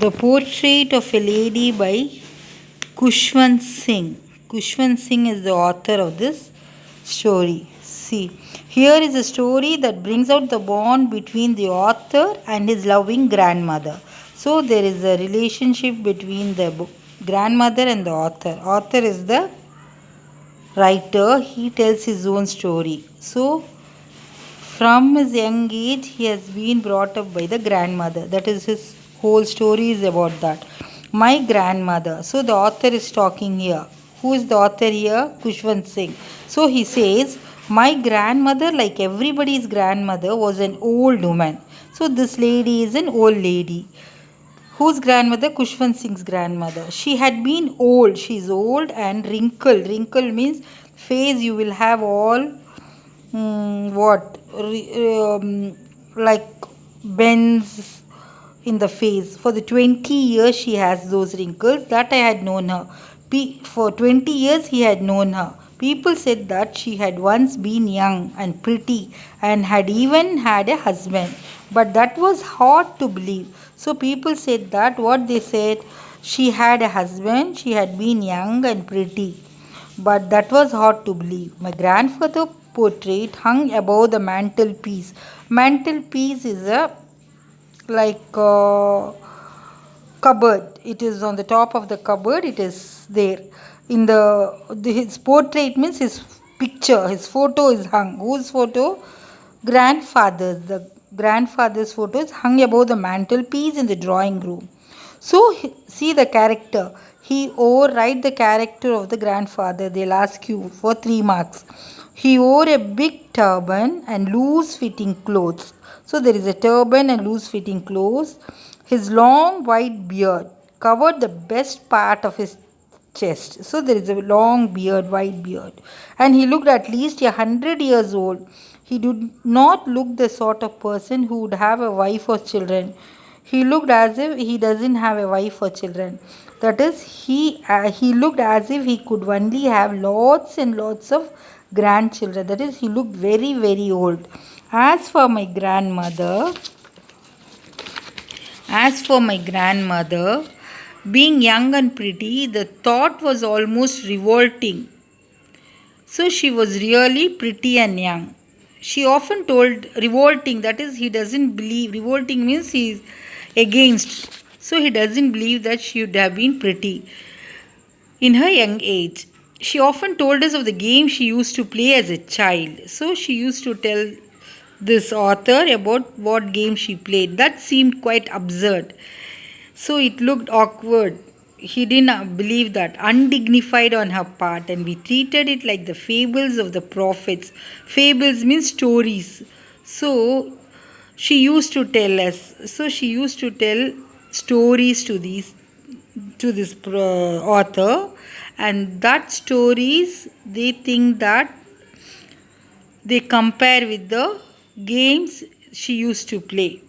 The Portrait of a Lady by Kushwant Singh. Kushwant Singh is the author of this story. See, here is a story that brings out the bond between the author and his loving grandmother. So, there is a relationship between the grandmother and the author. Author is the writer, he tells his own story. So, from his young age, he has been brought up by the grandmother. That is his whole story is about that. My grandmother. So the author is talking here. Who is the author here? Kushwant Singh. So he says, my grandmother, like everybody's grandmother, was an old woman. So this lady is an old lady. Whose grandmother? Kushwant Singh's grandmother. She had been old. She's old and wrinkled. Wrinkle means face you will have all what like bends in the face. For the 20 years she has those wrinkles. That I had known her. For 20 years he had known her. People said that she had once been young and pretty and had even had a husband. But that was hard to believe. So people said that what they said, she had a husband, she had been young and pretty. But that was hard to believe. My grandfather portrait hung above the mantelpiece. Mantelpiece is a cupboard. It is on the top of the cupboard. It is there. In his portrait means his picture, his photo is hung. Whose photo? Grandfather's. The grandfather's photo is hung above the mantelpiece in the drawing room. So see the character. He overwrite the character of the grandfather. They'll ask you for 3 marks. He wore a big turban and loose fitting clothes. So there is a turban and loose fitting clothes. His long white beard covered the best part of his chest. So there is a long beard, white beard. And he looked at least 100 years old. He did not look the sort of person who would have a wife or children. He looked as if he doesn't have a wife or children. That is, he looked as if he could only have lots and lots of grandchildren. That is, he looked very, very old. As for my grandmother, being young and pretty, the thought was almost revolting. So she was really pretty and young. She often told revolting, that is, he doesn't believe. Revolting means he is against. So he doesn't believe that she would have been pretty in her young age. She often told us of the game she used to play as a child. So she used to tell this author about what game she played. That seemed quite absurd. So it looked awkward. He didn't believe that. Undignified on her part, and we treated it like the fables of the prophets. Fables means stories. So she used to tell us. So she used to tell stories to this author, and that stories they think that they compare with the games she used to play.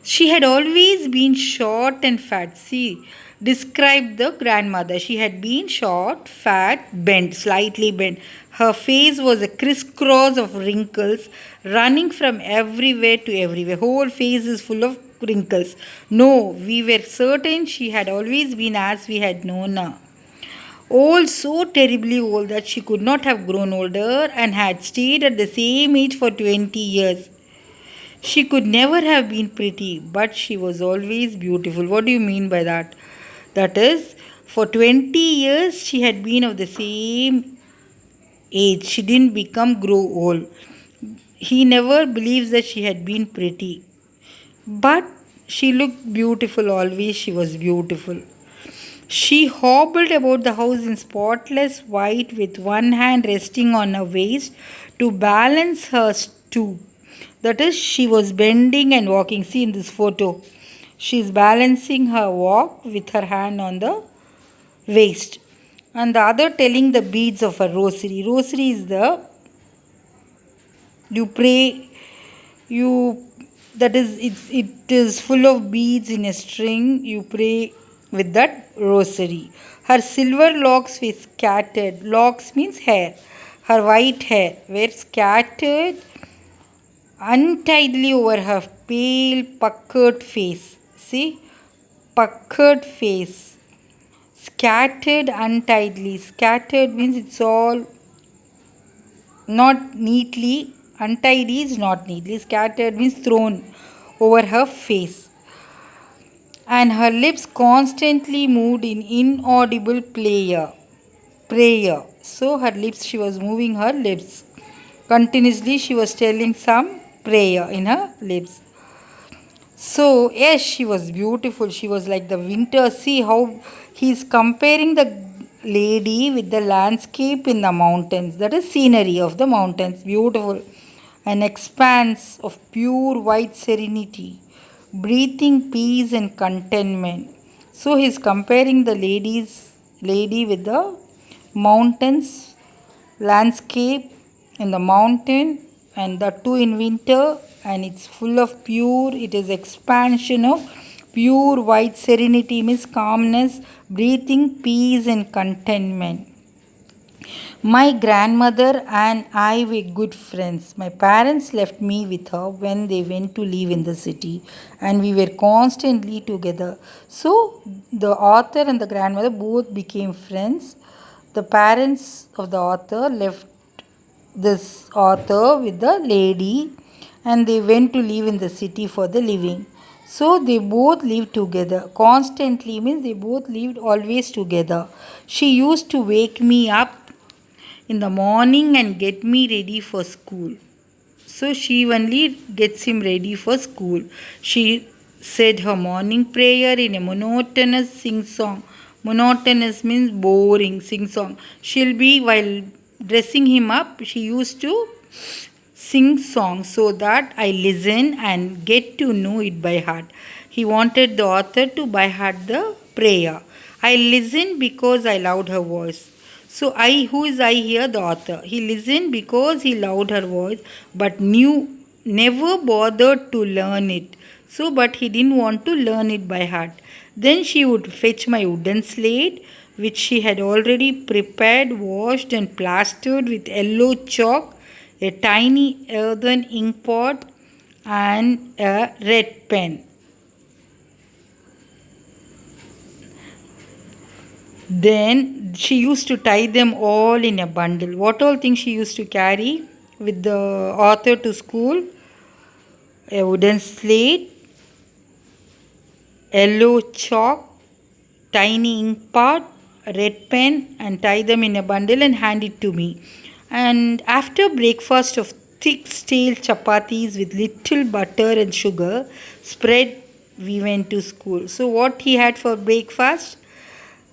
She had always been short and fat. See, described the grandmother. She had been short, fat, bent, slightly bent. Her face was a crisscross of wrinkles running from everywhere to everywhere. Whole face is full of wrinkles. No, we were certain she had always been as we had known her. Old, so terribly old that she could not have grown older and had stayed at the same age for 20 years. She could never have been pretty, but she was always beautiful. What do you mean by that? That is, for 20 years she had been of the same age. She didn't grow old. He never believes that she had been pretty. But she looked beautiful always. She was beautiful. She hobbled about the house in spotless white with one hand resting on her waist to balance her stoop. That is, she was bending and walking. See in this photo, she is balancing her walk with her hand on the waist, and the other telling the beads of her rosary. Rosary is you pray, that is, it is full of beads in a string. You pray with that rosary. Her silver locks were scattered. Locks means hair. Her white hair were scattered untidily over her pale, puckered face. See, puckered face, scattered untidily. Scattered means it's all not neatly. Untidy is not neatly. Scattered means thrown over her face. And her lips constantly moved in inaudible prayer. So her lips, she was moving her lips. Continuously she was telling some prayer in her lips. So, yes, she was beautiful. She was like the winter. See how he's comparing the lady with the landscape in the mountains. That is scenery of the mountains. Beautiful. An expanse of pure white serenity, breathing peace and contentment. So he's comparing the lady with the mountains, landscape in the mountain, and the two in winter, and it's full of pure, it is expansion of pure white serenity means calmness, breathing peace and contentment. My grandmother and I were good friends. My parents left me with her when they went to live in the city, and we were constantly together. So, the author and the grandmother both became friends. The parents of the author left this author with the lady, and they went to live in the city for the living. So they both lived together. Constantly means they both lived always together. She used to wake me up in the morning and get me ready for school. So she only gets him ready for school. She said her morning prayer in a monotonous sing song. Monotonous means boring sing song. She'll be while dressing him up, she used to sing songs so that I listen and get to know it by heart. He wanted the author to by heart the prayer. I listened because I loved her voice. So who is I here? The author. He listened because he loved her voice, but never bothered to learn it. So, but he didn't want to learn it by heart. Then she would fetch my wooden slate, which she had already prepared, washed, and plastered with yellow chalk, a tiny earthen ink pot, and a red pen. Then she used to tie them all in a bundle. What all things she used to carry with the author to school? A wooden slate, yellow chalk, tiny ink pot, a red pen, and tie them in a bundle and hand it to me. And after breakfast of thick stale chapatis with little butter and sugar spread, we went to school. So what he had for breakfast?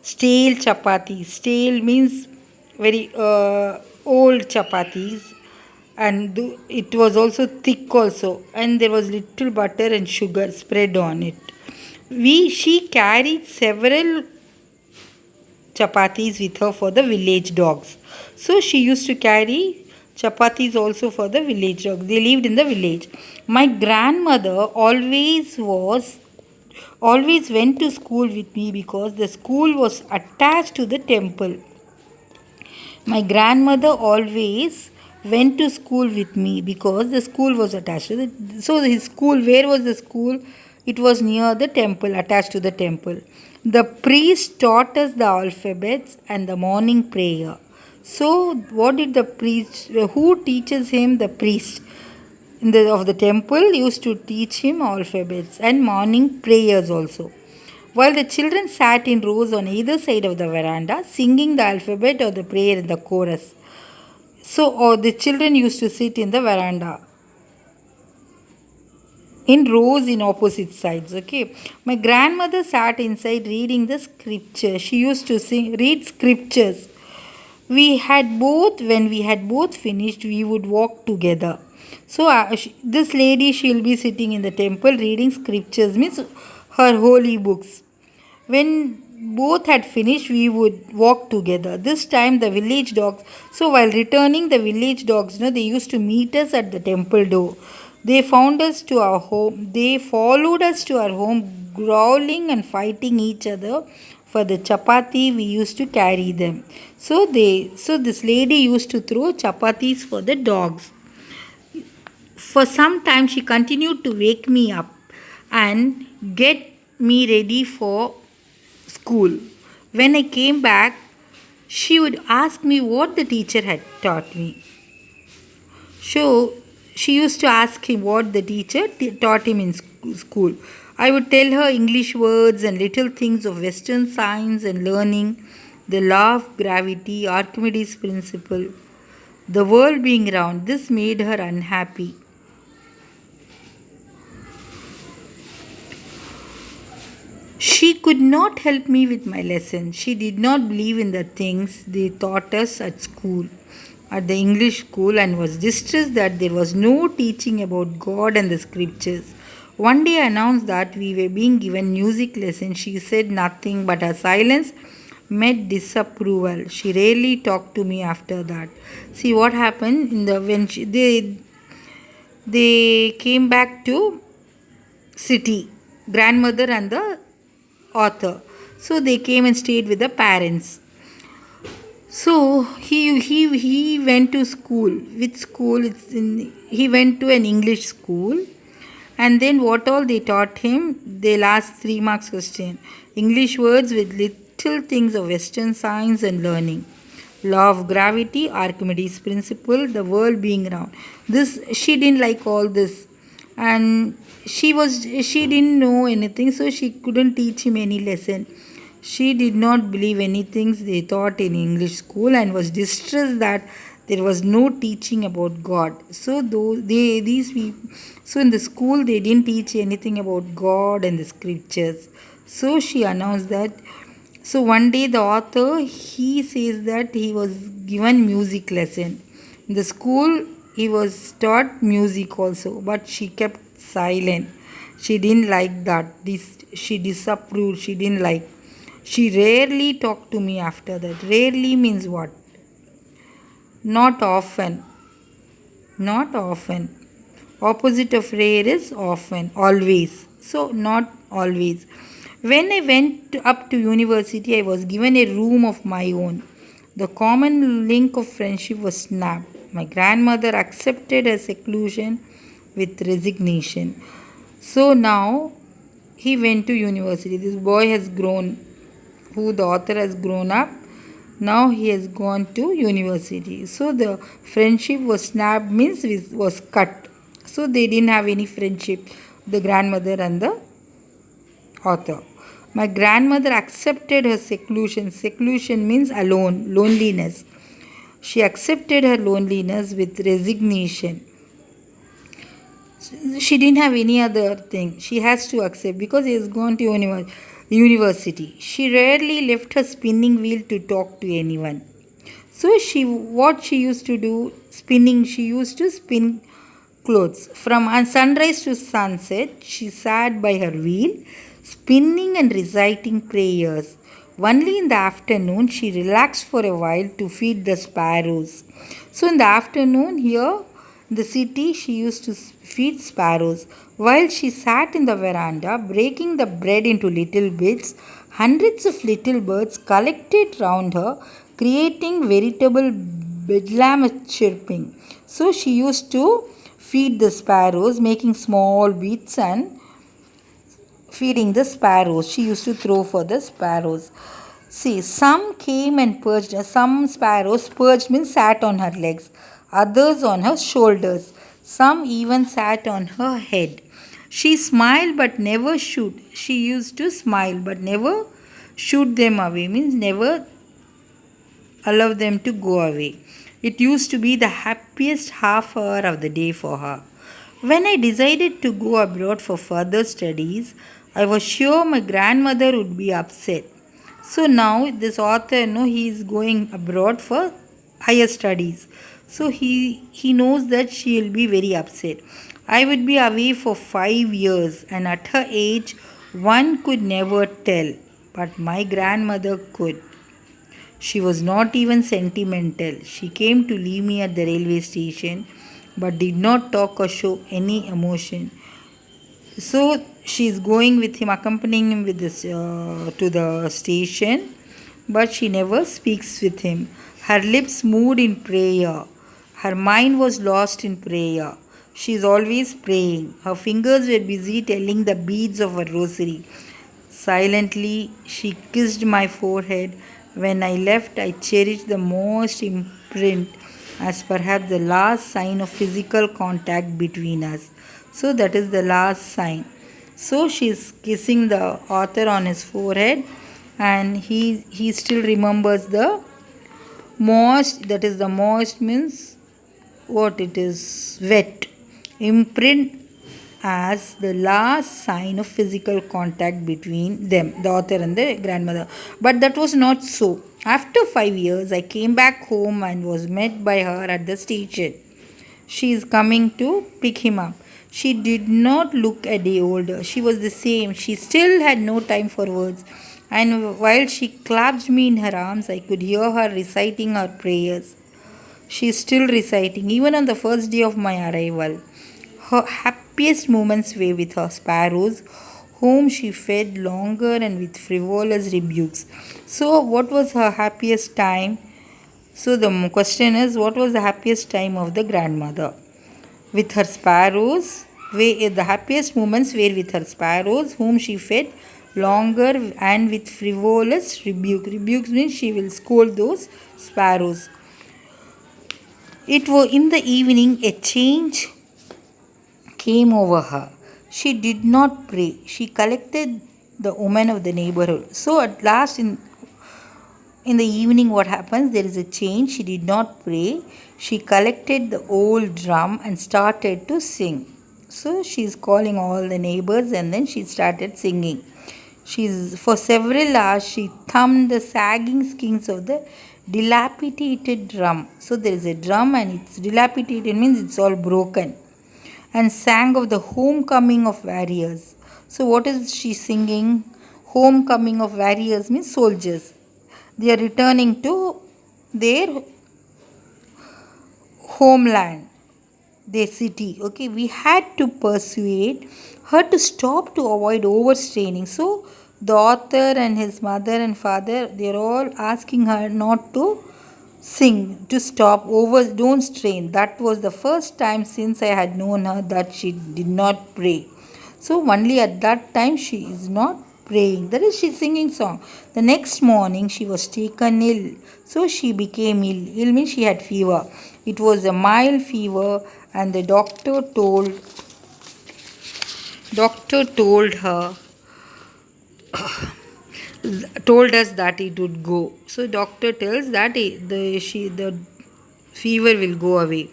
Stale chapatis. Stale means very old chapatis, and it was also thick also, and there was little butter and sugar spread on it. She carried several chapatis with her for the village dogs. So she used to carry chapatis also for the village dogs. They lived in the village. My grandmother always went to school with me because the school was attached to the temple. My grandmother always went to school with me because the school was attached to the. So his school, where was the school? It was near the temple, attached to the temple. The priest taught us the alphabets and the morning prayer. So what did the priest? Who teaches him? The priest of the temple used to teach him alphabets and morning prayers also. While the children sat in rows on either side of the veranda, singing the alphabet or the prayer in the chorus. So, or the children used to sit in the veranda in rows in opposite sides. Okay, my grandmother sat inside reading the scripture. She used to read scriptures. When we had both finished, we would walk together. So, this lady, she'll be sitting in the temple reading scriptures, means her holy books. When both had finished, we would walk together. This time, the village dogs. So, while returning, the village dogs, they used to meet us at the temple door. They found us to our home. They followed us to our home, growling and fighting each other for the chapati we used to carry them. So this lady used to throw chapatis for the dogs. For some time, she continued to wake me up and get me ready for school. When I came back, she would ask me what the teacher had taught me. So she used to ask him what the teacher taught him in school. I would tell her English words and little things of Western science and learning, the law of gravity, Archimedes' principle, the world being round. This made her unhappy. She could not help me with my lesson. She did not believe in the things they taught us at school, at the English school, and was distressed that there was no teaching about God and the scriptures. One day I announced that we were being given music lessons. She said nothing, but her silence met disapproval. She rarely talked to me after that. See what happened in the when they came back to city, grandmother and the author. So they came and stayed with the parents. So he went to school. Which school? He went to an English school, and then what all they taught him? They last 3 marks question. English words with little things of Western science and learning. Law of gravity, Archimedes principle, the world being round. This she didn't like all this, and she didn't know anything, so she couldn't teach him any lesson. She did not believe anything they taught in English school and was distressed that there was no teaching about God. So though they these people, so in the school they didn't teach anything about God and the scriptures. So she announced that. So one day the author he says that he was given music lesson. In the school he was taught music also, but she kept silent. She didn't like that. She disapproved. She didn't like. She rarely talked to me after that. Rarely means what? Not often. Not often. Opposite of rare is often. Always. So not always. When I went up to university, I was given a room of my own. The common link of friendship was snapped. My grandmother accepted her seclusion with resignation. So now he went to university. This boy has grown, who the author has grown up. Now he has gone to university. So the friendship was snapped means it was cut. So they didn't have any friendship, the grandmother and the author. My grandmother accepted her seclusion. Seclusion means alone, loneliness. She accepted her loneliness with resignation. She didn't have any other thing. She has to accept because he has gone to university. She rarely left her spinning wheel to talk to anyone. So what she used to do, spinning, she used to spin clothes. From sunrise to sunset, she sat by her wheel, spinning and reciting prayers. Only in the afternoon, she relaxed for a while to feed the sparrows. So in the afternoon, here in the city, she used to feed sparrows. While she sat in the veranda, breaking the bread into little bits, hundreds of little birds collected round her, creating veritable bedlam chirping. So she used to feed the sparrows, making small bits and feeding the sparrows. She used to throw for the sparrows. See, some came and perched. Some sparrows perched means sat on her legs, others on her shoulders. Some even sat on her head. She smiled but never shoot. She used to smile but never shoot them away, means never allow them to go away. It used to be the happiest half hour of the day for her. When I decided to go abroad for further studies, I was sure my grandmother would be upset. So now this author, he is going abroad for higher studies. So he knows that she will be very upset. I would be away for 5 years, and at her age, one could never tell, but my grandmother could. She was not even sentimental. She came to leave me at the railway station, but did not talk or show any emotion. So she is going with him, accompanying him with this to the station, but she never speaks with him. Her lips moved in prayer. Her mind was lost in prayer. She is always praying. Her fingers were busy telling the beads of her rosary. Silently, she kissed my forehead. When I left, I cherished the most imprint as perhaps the last sign of physical contact between us. So, that is the last sign. So, she's kissing the author on his forehead, and he still remembers the moist, that is the moist means what it is, wet imprint as the last sign of physical contact between them, the author and the grandmother. But that was not so. After 5 years, I came back home and was met by her at the station. She is coming to pick him up. She did not look a day older. She was the same. She still had no time for words. And while she clasped me in her arms, I could hear her reciting her prayers. She is still reciting, even on the first day of my arrival. Her happiest moments were with her sparrows, whom she fed longer and with frivolous rebukes. So, what was her happiest time? So, the question is, what was the happiest time of the grandmother? With her sparrows, the happiest moments were with her sparrows, whom she fed longer and with frivolous rebuke. Rebukes means she will scold those sparrows. It was in the evening a change came over her. She did not pray. She collected the women of the neighborhood. So at last in the evening what happens? There is a change. She did not pray. She collected the old drum and started to sing. So she is calling all the neighbors and then she started singing. For several hours she thumbed the sagging skins of the dilapidated drum. So there is a drum and it's dilapidated means it's all broken. And sang of the homecoming of warriors. So what is she singing? Homecoming of warriors means soldiers. They are returning to their homeland, their city. Okay, we had to persuade her to stop to avoid overstraining. So the author and his mother and father, they are all asking her not to sing, to stop, don't strain. That was the first time since I had known her that she did not pray. So only at that time she is not praying. That is, she's singing song. The next morning she was taken ill. So she became ill. Ill means she had fever. It was a mild fever, and the doctor her told us that it would go. So doctor tells that the fever will go away.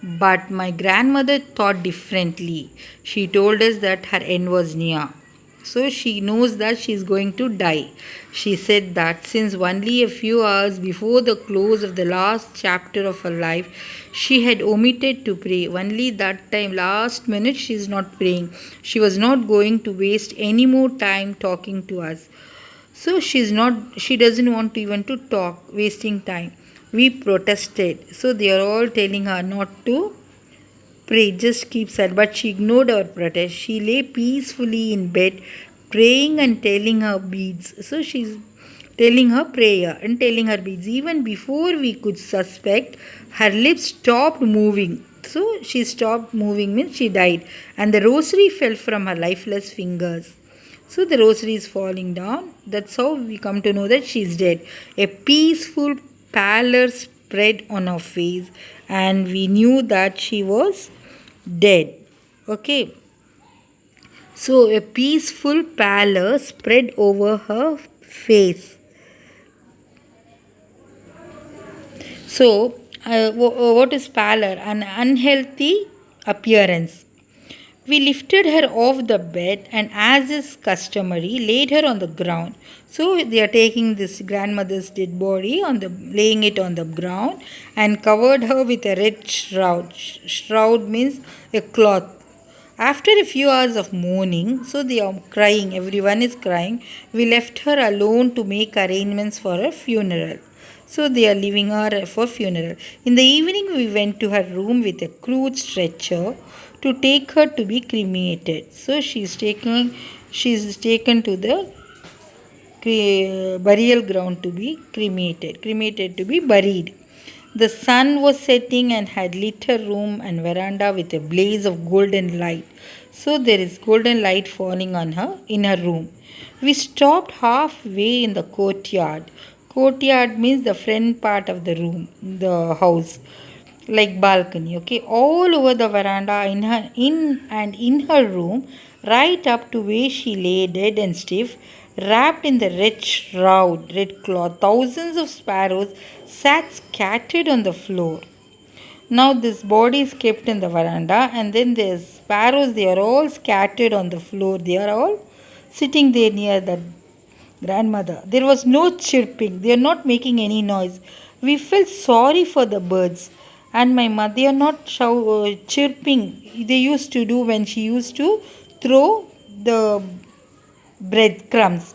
But my grandmother thought differently. She told us that her end was near. So she knows that she is going to die. She said that since only a few hours before the close of the last chapter of her life, she had omitted to pray. Only that time, last minute, she is not praying. She was not going to waste any more time talking to us. So she doesn't want to even to talk, wasting time. We protested. So they are all telling her not to pray, just keep silent. But she ignored our protest. She lay peacefully in bed, praying and telling her beads. So she's telling her prayer and telling her beads. Even before we could suspect, her lips stopped moving. So she stopped moving means she died. And the rosary fell from her lifeless fingers. So the rosary is falling down. That's how we come to know that she is dead. A peaceful pallor spread on her face, and we knew that she was dead. Okay. So a peaceful pallor spread over her face. So, what is pallor? An unhealthy appearance. We lifted her off the bed and, as is customary, laid her on the ground. So they are taking this grandmother's dead body laying it on the ground and covered her with a red shroud. Shroud means a cloth. After a few hours of mourning, so they are crying, everyone is crying, we left her alone to make arrangements for her funeral. So they are leaving her for funeral. In the evening, we went to her room with a crude stretcher to take her to be cremated. So she is taken to the burial ground to be cremated to be buried. The sun was setting and had lit her room and veranda with a blaze of golden light. So there is golden light falling on her in her room. We stopped halfway in the courtyard. Courtyard means the front part of the room, the house, like balcony. Okay, all over the veranda, in her room, right up to where she lay dead and stiff, wrapped in the red shroud, red cloth. Thousands of sparrows sat scattered on the floor. Now this body is kept in the veranda, and then the sparrows, they are all scattered on the floor. They are all sitting there near the grandmother. There was no chirping. They are not making any noise. We felt sorry for the birds. And my mother, they are not chirping. They used to do when she used to throw the breadcrumbs.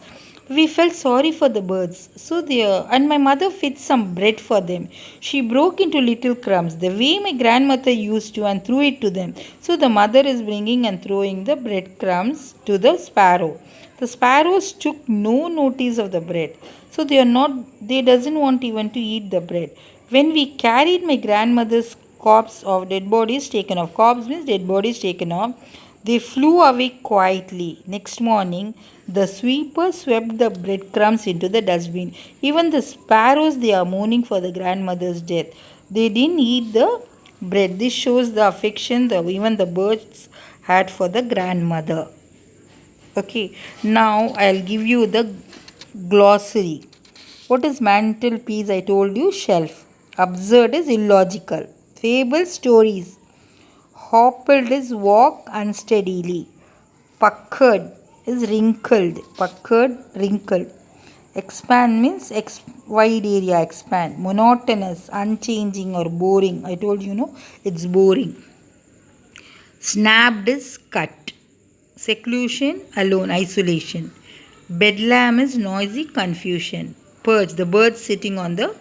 We felt sorry for the birds. So and my mother fed some bread for them. She broke into little crumbs the way my grandmother used to and threw it to them. So the mother is bringing and throwing the breadcrumbs to the sparrow. The sparrows took no notice of the bread. So they doesn't want even to eat the bread. When we carried my grandmother's corpse of dead bodies taken off, corpse means dead bodies taken off, they flew away quietly. Next morning, the sweeper swept the breadcrumbs into the dustbin. Even the sparrows, they are mourning for the grandmother's death. They didn't eat the bread. This shows the affection that even the birds had for the grandmother. Okay, now I'll give you the glossary. What is mantelpiece? I told you shelf. Absurd is illogical. Fable stories. Hoppled is walk unsteadily. Puckered is wrinkled. Puckered, wrinkled. Expand means wide area, expand. Monotonous, unchanging or boring. I told you, no, it's boring. Snapped is cut. Seclusion, alone, isolation. Bedlam is noisy, confusion. Perch, the bird sitting on the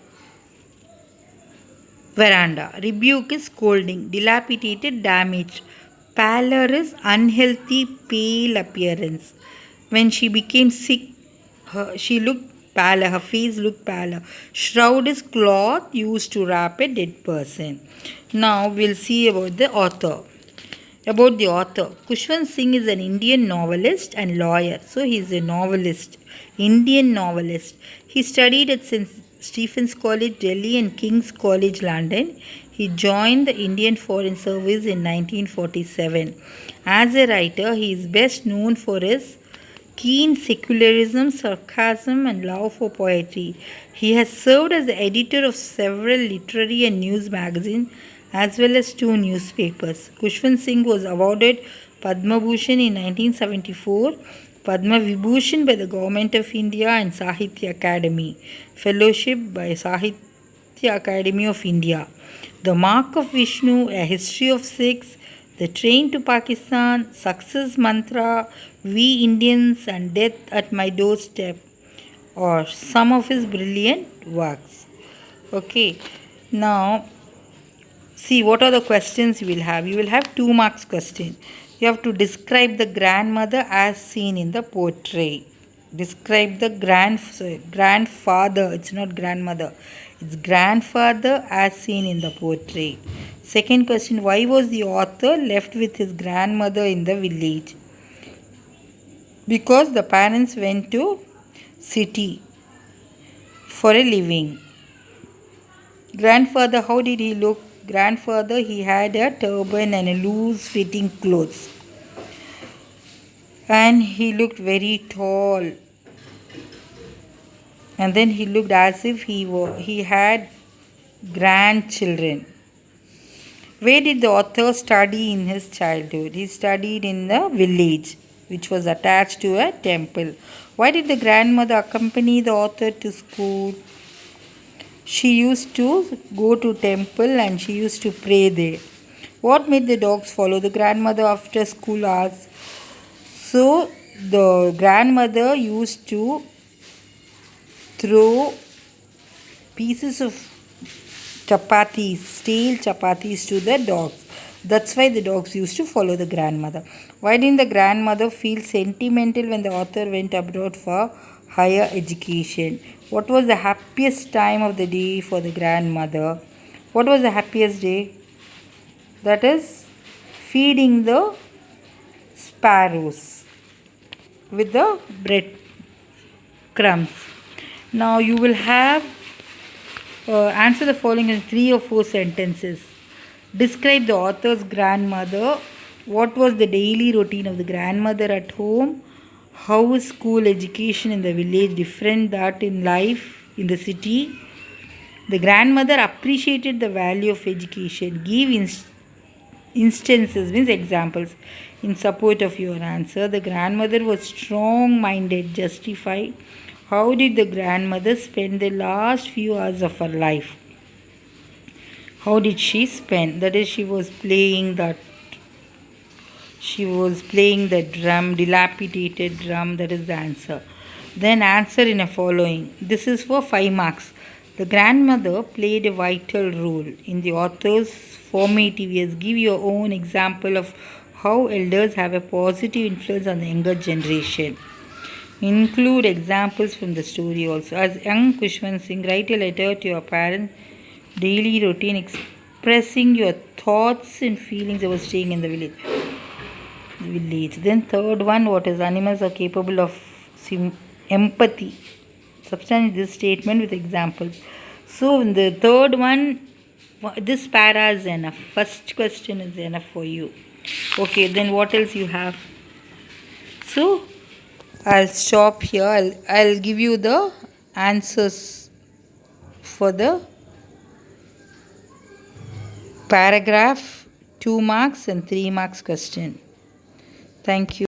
veranda. Rebuke is scolding, dilapidated, damaged. Pallor is unhealthy, pale appearance. When she became sick, she looked paler, her face looked paler. Shroud is cloth used to wrap a dead person. Now we'll see about the author. About the author, Khushwant Singh is an Indian novelist and lawyer. So he is a novelist, Indian novelist. He studied at St. Stephen's College, Delhi and King's College, London. He joined the Indian Foreign Service in 1947. As a writer, he is best known for his keen secularism, sarcasm, and love for poetry. He has served as the editor of several literary and news magazines as well as 2 newspapers. Khushwant Singh was awarded Padma Bhushan in 1974, Padma Vibhushan by the Government of India and Sahitya Academy, Fellowship by Sahitya Academy of India. The Mark of Vishnu, A History of Sikhs, The Train to Pakistan, Success Mantra, We Indians and Death at My Doorstep or some of his brilliant works. Okay, now see, what are the questions you will have? You will have 2 marks question. You have to describe the grandmother as seen in the portrait. Describe the grandfather. It's not grandmother. It's grandfather as seen in the portrait. Second question, why was the author left with his grandmother in the village? Because the parents went to city for a living. Grandfather, how did he look? Grandfather, he had a turban and a loose fitting clothes, and he looked very tall, and then he looked as if he had grandchildren. Where did the author study in his childhood? He studied in the village which was attached to a temple. Why did the grandmother accompany the author to school? She used to go to temple and she used to pray there. What made the dogs follow the grandmother after school hours? So the grandmother used to throw pieces of chapatis, stale chapatis to the dogs. That's why the dogs used to follow the grandmother. Why didn't the grandmother feel sentimental when the author went abroad for higher education? What was the happiest time of the day for the grandmother? What was the happiest day? That is feeding the sparrows with the bread crumbs. Now you will have answer the following in 3 or 4 sentences. Describe the author's grandmother. What was the daily routine of the grandmother at home? How is school education in the village different that in life in the city? The grandmother appreciated the value of education. Give instances, means examples, in support of your answer. The grandmother was strong minded. Justify. How did the grandmother spend the last few hours of her life? How did she spend? That is, she was playing the drum, dilapidated drum. That is the answer. Then answer in a following. This is for 5 marks. The grandmother played a vital role in the author's formative years. Give your own example of how elders have a positive influence on the younger generation. Include examples from the story also. As young Kushwant Singh, write a letter to your parents. Daily routine expressing your thoughts and feelings about staying in the village. Then third one, what is animals are capable of empathy. Substantiate this statement with examples. So in the third one, this para is enough. First question is enough for you. Okay, then what else you have? So I'll stop here. I'll give you the answers for the paragraph, 2 marks and 3 marks question. Thank you.